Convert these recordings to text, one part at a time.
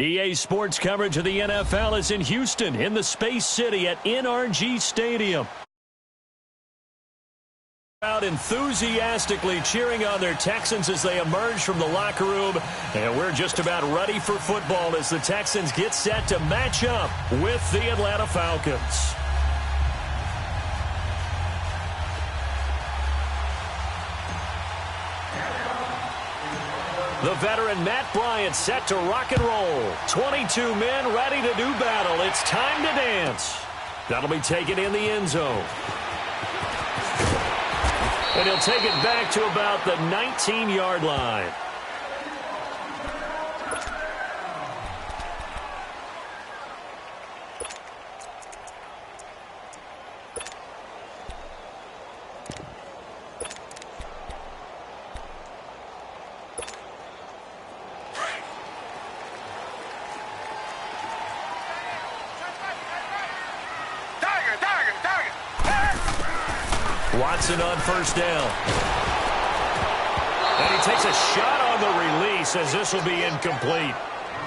EA Sports coverage of the NFL is in Houston, in the Space City at NRG Stadium. Out enthusiastically cheering on their Texans as they emerge from the locker room. And we're just about ready for football as the Texans get set to match up with the Atlanta Falcons. The veteran Matt Bryant set to rock and roll. 22 men ready to do battle. It's time to dance. That'll be taken in the end zone. And he'll take it back to about the 19-yard line. Watson on first down. And he takes a shot on the release as this will be incomplete.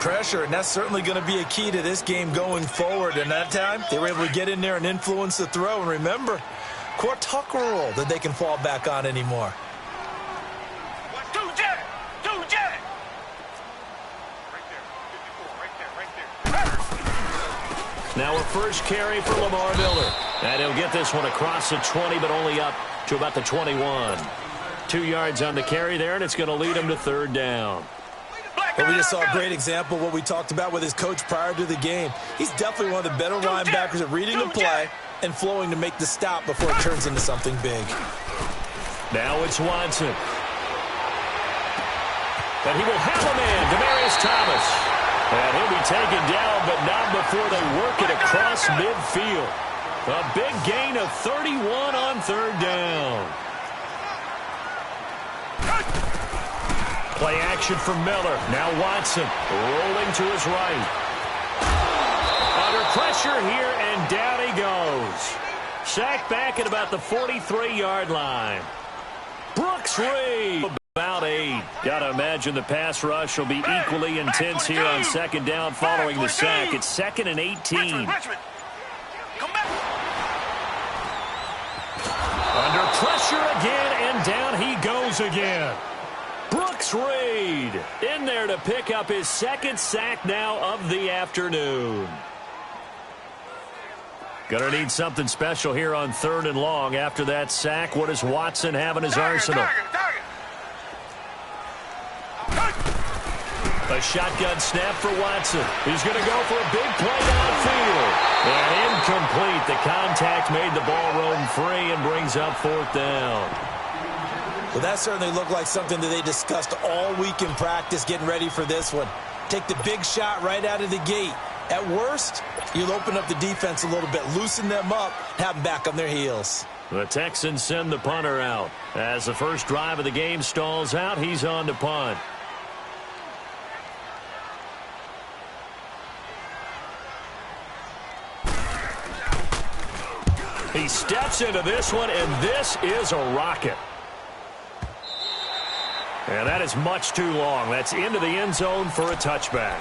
Pressure, and that's certainly going to be a key to this game going forward. And that time, they were able to get in there and influence the throw. And remember, core tuck roll that they can fall back on anymore. Now a first carry for Lamar Miller. And he'll get this one across the 20, but only up to about the 21. 2 yards on the carry there, and it's going to lead him to third down. Well, we just saw a great example of what we talked about with his coach prior to the game. He's definitely one of the better linebackers at reading the play and flowing to make the stop before it turns into something big. Now it's Watson. And he will have a man, Demaryius Thomas. And he'll be taken down, but not before they work it across midfield. A big gain of 31 on third down. Play action for Miller. Now Watson rolling to his right. Under pressure here, and down he goes. Sacked back at about the 43-yard line. Brooks Reed. About 8. Got to imagine the pass rush will be equally intense here on second down following the sack. It's 2nd and 18. Under pressure again, and down he goes again. Brooks Reed in there to pick up his second sack now of the afternoon. Gonna need something special here on 3rd and long after that sack. What does Watson have in his arsenal? A shotgun snap for Watson. He's going to go for a big play downfield. And incomplete. The contact made the ball roam free and brings up 4th down. Well, that certainly looked like something that they discussed all week in practice getting ready for this one. Take the big shot right out of the gate. At worst, you'll open up the defense a little bit, loosen them up, have them back on their heels. The Texans send the punter out. As the first drive of the game stalls out, he's on to punt. He steps into this one, and this is a rocket. And that is much too long. That's into the end zone for a touchback.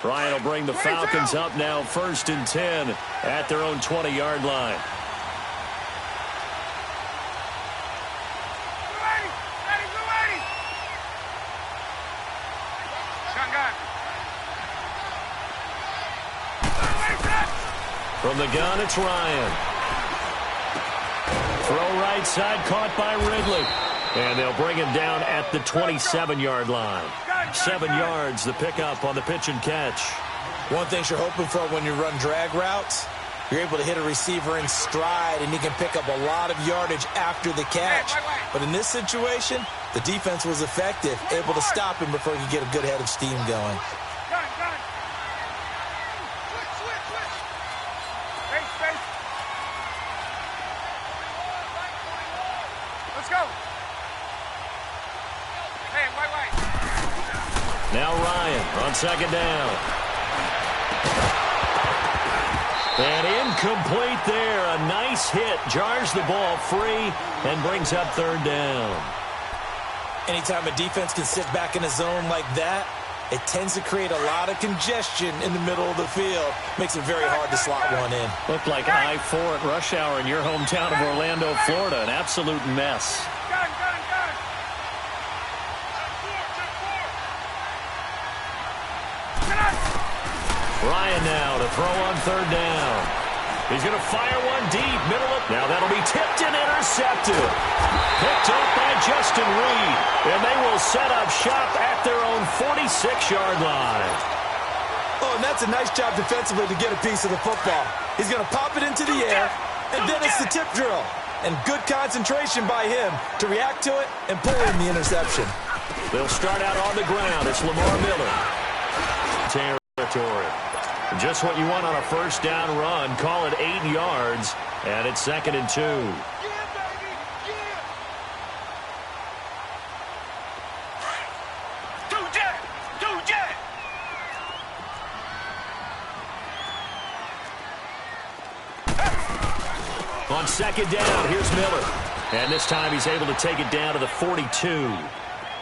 Bryant will bring the Falcons up now 1st and 10 at their own 20-yard line. From the gun, it's Ryan. Throw right side, caught by Ridley. And they'll bring him down at the 27-yard line. 7 yards, the pickup on the pitch and catch. One thing you're hoping for when you run drag routes, you're able to hit a receiver in stride, and he can pick up a lot of yardage after the catch. But in this situation, the defense was effective, able to stop him before he could get a good head of steam going. Now Ryan on second down. And incomplete there. A nice hit. Jars the ball free and brings up third down. Anytime a defense can sit back in a zone like that, it tends to create a lot of congestion in the middle of the field. Makes it very hard to slot one in. Looked like I-4 at rush hour in your hometown of Orlando, Florida. An absolute mess. Ryan now to throw on third down. He's going to fire one deep, middle of. Now that'll be tipped and intercepted. Picked up by Justin Reed. And they will set up shop at their own 46-yard line. Oh, and that's a nice job defensively to get a piece of the football. He's going to pop it into the air, and then it's the tip drill. And good concentration by him to react to it and pull in the interception. They'll start out on the ground. It's Lamar Miller. Territory. Just what you want on a first down run. Call it 8 yards, and it's 2nd and 2. On second down, here's Miller. And this time he's able to take it down to the 42.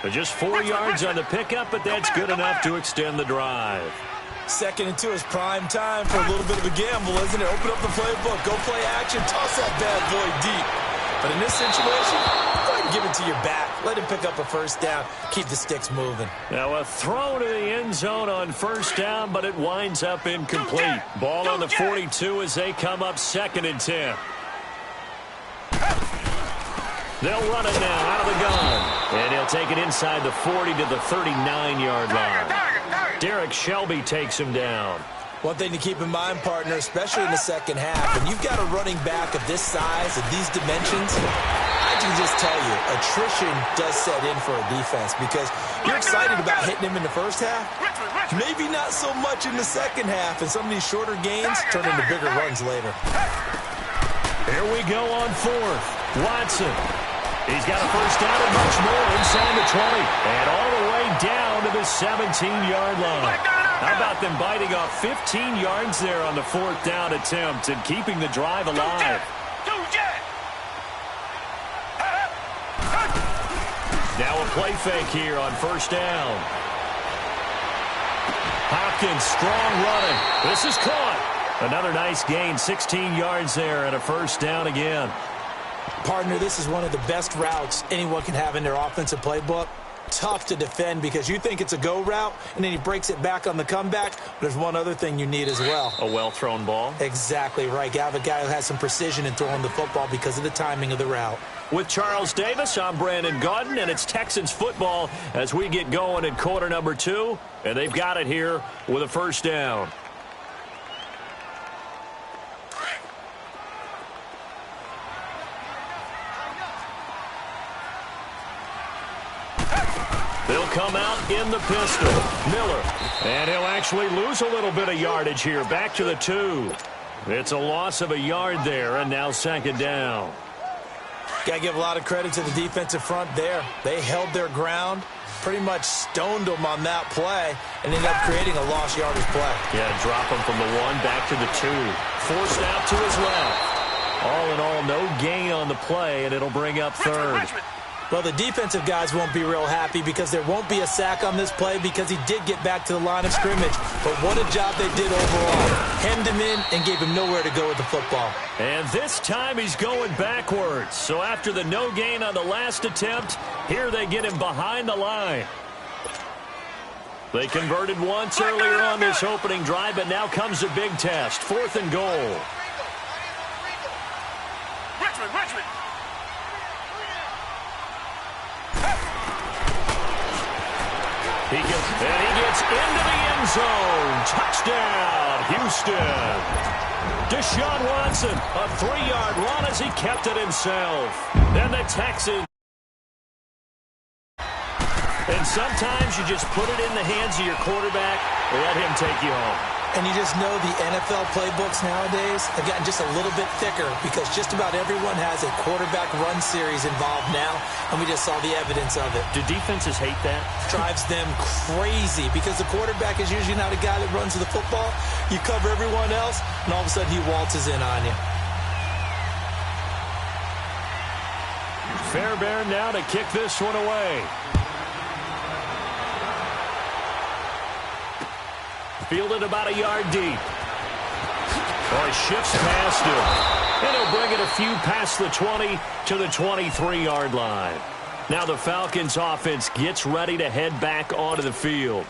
Just 4 yards on the pickup, but that's good enough to extend the drive. 2nd and 2 is prime time for a little bit of a gamble, isn't it? Open up the playbook, go play action, toss that bad boy deep. But in this situation, go ahead and give it to your back. Let him pick up a first down. Keep the sticks moving. Now a throw to the end zone on first down, but it winds up incomplete. Ball on the 42 as they come up 2nd and 10. They'll run it now out of the gun. And he'll take it inside the 40 to the 39-yard line. Derek Shelby takes him down. One thing to keep in mind, partner, especially in the second half, when you've got a running back of this size, of these dimensions, I can just tell you, attrition does set in for a defense because you're excited about hitting him in the first half. Maybe not so much in the second half, and some of these shorter gains turn into bigger runs later. Here we go on 4th. Watson. He's got a first down and much more inside the 20. And all the way down to the 17-yard line. How about them biting off 15 yards there on the 4th down attempt and keeping the drive alive? Now a play fake here on first down. Hopkins, strong running. This is caught. Another nice gain, 16 yards there and a first down again. Partner, this is one of the best routes anyone can have in their offensive playbook. Tough to defend because you think it's a go route, and then he breaks it back on the comeback. There's one other thing you need as well. A well-thrown ball? Exactly right. You have a guy who has some precision in throwing the football because of the timing of the route. With Charles Davis, I'm Brandon Gaudin, and it's Texans football as we get going in quarter number 2. And they've got it here with a first down. They'll come out in the pistol. Miller. And he'll actually lose a little bit of yardage here. Back to the 2. It's a loss of a yard there, and now 2nd down. Got to give a lot of credit to the defensive front there. They held their ground, pretty much stoned them on that play, and ended up creating a lost yardage play. Yeah, drop him from the 1 back to the 2. Forced out to his left. All in all, no gain on the play, and it'll bring up 3rd. Well, the defensive guys won't be real happy because there won't be a sack on this play because he did get back to the line of scrimmage. But what a job they did overall. Hemmed him in and gave him nowhere to go with the football. And this time he's going backwards. So after the no gain on the last attempt, here they get him behind the line. They converted once earlier on this opening drive, but now comes a big test. 4th and goal. Richmond. He gets into the end zone. Touchdown, Houston. Deshaun Watson, a 3-yard run as he kept it himself. Then the Texans. And sometimes you just put it in the hands of your quarterback, let him take you home. And you just know the NFL playbooks nowadays have gotten just a little bit thicker because just about everyone has a quarterback run series involved now, and we just saw the evidence of it. Do defenses hate that? Drives them crazy because the quarterback is usually not a guy that runs the football. You cover everyone else, and all of a sudden he waltzes in on you. Fairbairn now to kick this one away. Fielded about a yard deep. Oh, he shifts past him. And he'll bring it a few past the 20 to the 23-yard line. Now the Falcons offense gets ready to head back onto the field.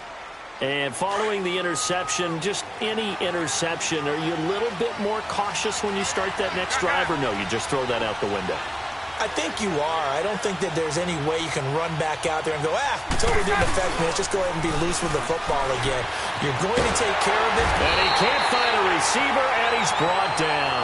And following the interception, just any interception, are you a little bit more cautious when you start that next drive, or no, you just throw that out the window? I think you are. I don't think that there's any way you can run back out there and go, totally didn't affect me. Let's just go ahead and be loose with the football again. You're going to take care of it. And he can't find a receiver, and he's brought down.